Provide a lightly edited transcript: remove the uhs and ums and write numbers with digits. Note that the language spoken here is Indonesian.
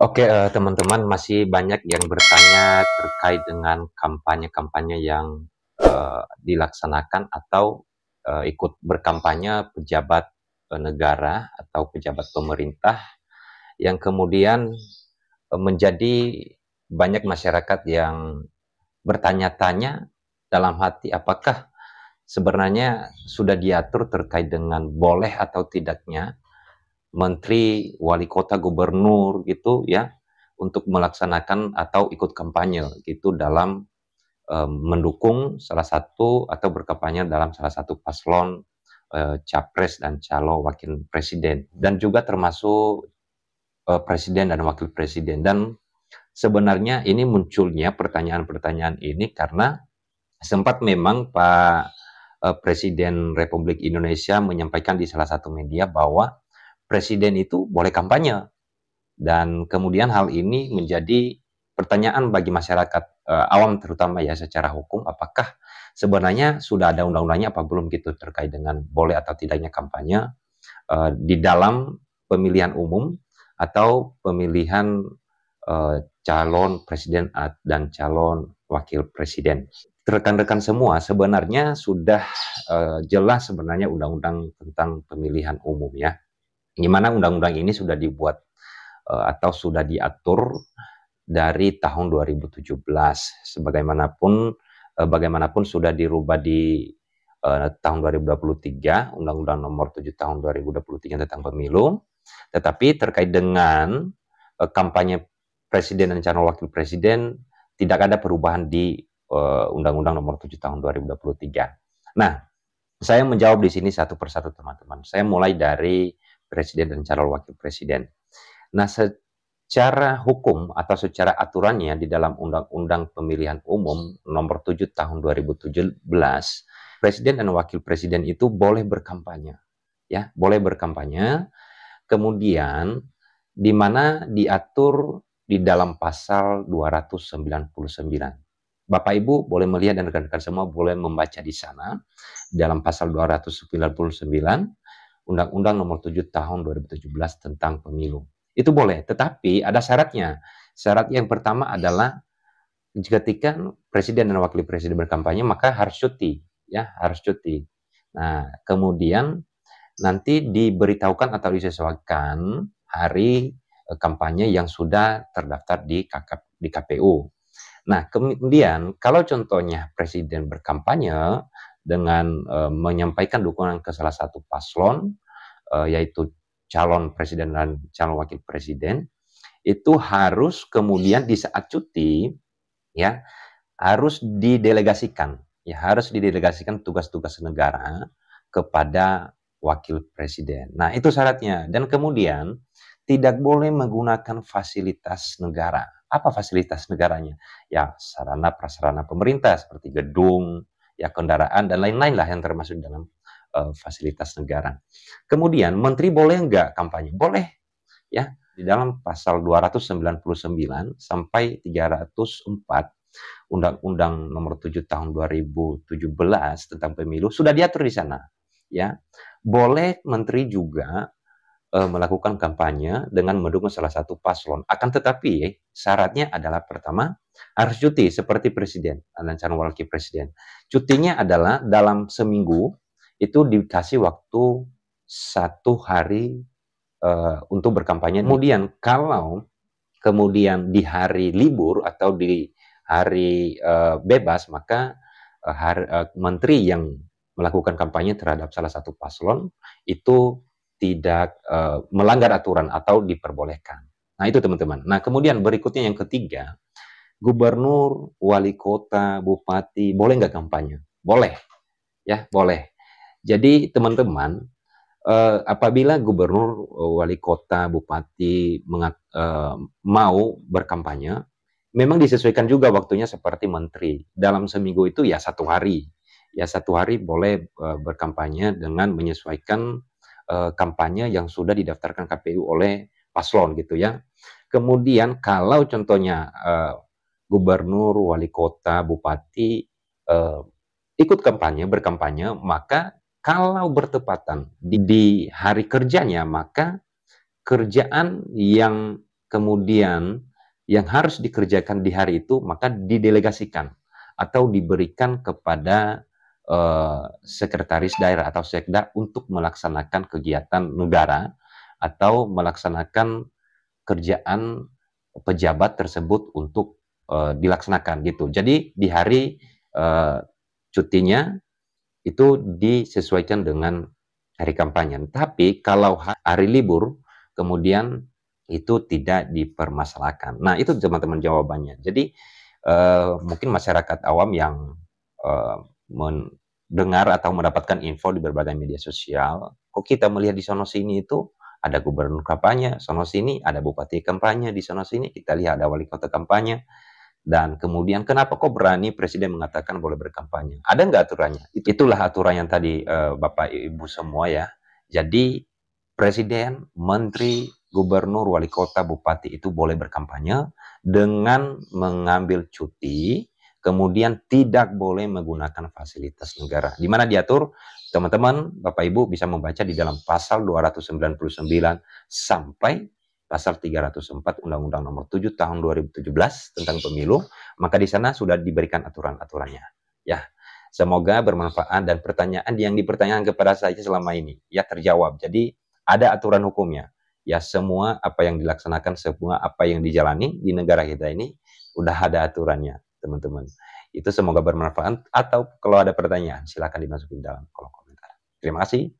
Oke, teman-teman masih banyak yang bertanya terkait dengan kampanye-kampanye yang dilaksanakan atau ikut berkampanye pejabat negara atau pejabat pemerintah yang kemudian menjadi banyak masyarakat yang bertanya-tanya dalam hati apakah sebenarnya sudah diatur terkait dengan boleh atau tidaknya menteri, wali kota, gubernur gitu ya, untuk melaksanakan atau ikut kampanye gitu dalam mendukung salah satu atau berkampanye dalam salah satu paslon capres dan calon wakil presiden dan juga termasuk presiden dan wakil presiden. Dan sebenarnya ini munculnya pertanyaan-pertanyaan ini karena sempat memang Pak Presiden Republik Indonesia menyampaikan di salah satu media bahwa presiden itu boleh kampanye. Dan kemudian hal ini menjadi pertanyaan bagi masyarakat awam terutama ya secara hukum, apakah sebenarnya sudah ada undang-undangnya apa belum gitu terkait dengan boleh atau tidaknya kampanye di dalam pemilihan umum atau pemilihan calon presiden dan calon wakil presiden. Rekan-rekan semua sebenarnya sudah jelas sebenarnya undang-undang tentang pemilihan umum ya, di mana undang-undang ini sudah dibuat atau sudah diatur dari tahun 2017. Bagaimanapun sudah dirubah di tahun 2023, Undang-Undang Nomor 7 Tahun 2023 tentang Pemilu. Tetapi terkait dengan kampanye presiden dan calon wakil presiden tidak ada perubahan di Undang-Undang Nomor 7 Tahun 2023. Nah, saya menjawab di sini satu persatu teman-teman. Saya mulai dari presiden dan calon wakil presiden. Nah, secara hukum atau secara aturannya di dalam Undang-Undang Pemilihan Umum Nomor 7 Tahun 2017, presiden dan wakil presiden itu boleh berkampanye. Ya, boleh berkampanye. Kemudian di mana diatur di dalam pasal 299. Bapak Ibu boleh melihat dan rekan-rekan semua boleh membaca di sana dalam pasal 299 Undang-Undang Nomor 7 Tahun 2017 tentang Pemilu. Itu boleh, tetapi ada syaratnya. Syarat yang pertama adalah ketika presiden dan wakil presiden berkampanye maka harus cuti, ya, harus cuti. Nah, kemudian nanti diberitahukan atau disesuaikan hari kampanye yang sudah terdaftar di KPU. Nah, kemudian kalau contohnya presiden berkampanye dengan menyampaikan dukungan ke salah satu paslon, yaitu calon presiden dan calon wakil presiden, itu harus kemudian di saat cuti, ya, harus didelegasikan, ya, harus didelegasikan tugas-tugas negara kepada wakil presiden. Nah, itu syaratnya. Dan kemudian tidak boleh menggunakan fasilitas negara. Apa fasilitas negaranya? Ya, sarana prasarana pemerintah seperti gedung, ya, kendaraan dan lain-lain lah yang termasuk dalam fasilitas negara. Kemudian menteri boleh enggak kampanye? Boleh, ya. Di dalam pasal 299 sampai 304 Undang-Undang Nomor 7 Tahun 2017 tentang Pemilu sudah diatur di sana, ya. Boleh menteri juga melakukan kampanye dengan mendukung salah satu paslon. Akan tetapi syaratnya adalah pertama harus cuti seperti presiden dan calon wakil presiden. Cutinya adalah dalam seminggu itu dikasih waktu 1 hari untuk berkampanye. Kemudian kalau kemudian di hari libur atau di hari bebas, maka menteri yang melakukan kampanye terhadap salah satu paslon itu tidak melanggar aturan atau diperbolehkan. Nah, itu teman-teman. Nah, kemudian berikutnya yang ketiga, gubernur, wali kota, bupati, boleh nggak kampanye? Boleh, ya, boleh. Jadi teman-teman, apabila gubernur, wali kota, bupati mau berkampanye, memang disesuaikan juga waktunya seperti menteri. Dalam seminggu itu ya 1 hari. Ya 1 hari boleh berkampanye dengan menyesuaikan kampanye yang sudah didaftarkan KPU oleh paslon gitu ya. Kemudian kalau contohnya gubernur, wali kota, bupati ikut kampanye, berkampanye, maka kalau bertepatan di hari kerjanya, maka kerjaan yang kemudian yang harus dikerjakan di hari itu maka didelegasikan atau diberikan kepada sekretaris daerah atau sekda untuk melaksanakan kegiatan negara atau melaksanakan kerjaan pejabat tersebut untuk dilaksanakan gitu. Jadi di hari cutinya itu disesuaikan dengan hari kampanye. Tapi kalau hari libur kemudian itu tidak dipermasalahkan. Nah, itu teman-teman jawabannya. Jadi mungkin masyarakat awam yang mendengar atau mendapatkan info di berbagai media sosial, kok kita melihat di sono sini itu ada gubernur kampanye, sono sini ada bupati kampanye, di sono sini kita lihat ada wali kota kampanye. Dan kemudian kenapa kok berani presiden mengatakan boleh berkampanye? Ada nggak aturannya? Itulah aturan yang tadi Bapak Ibu semua ya. Jadi presiden, menteri, gubernur, wali kota, bupati itu boleh berkampanye dengan mengambil cuti, kemudian tidak boleh menggunakan fasilitas negara. Di mana diatur? Teman-teman, Bapak Ibu bisa membaca di dalam pasal 299 sampai pasal 304 Undang-Undang Nomor 7 Tahun 2017 tentang pemilu, maka di sana sudah diberikan aturan-aturannya. Ya, semoga bermanfaat dan pertanyaan yang dipertanyakan kepada saya selama ini ya terjawab. Jadi ada aturan hukumnya. Ya semua apa yang dilaksanakan, semua apa yang dijalani di negara kita ini udah ada aturannya, teman-teman. Itu semoga bermanfaat atau kalau ada pertanyaan silakan dimasukin dalam kolom komentar. Terima kasih.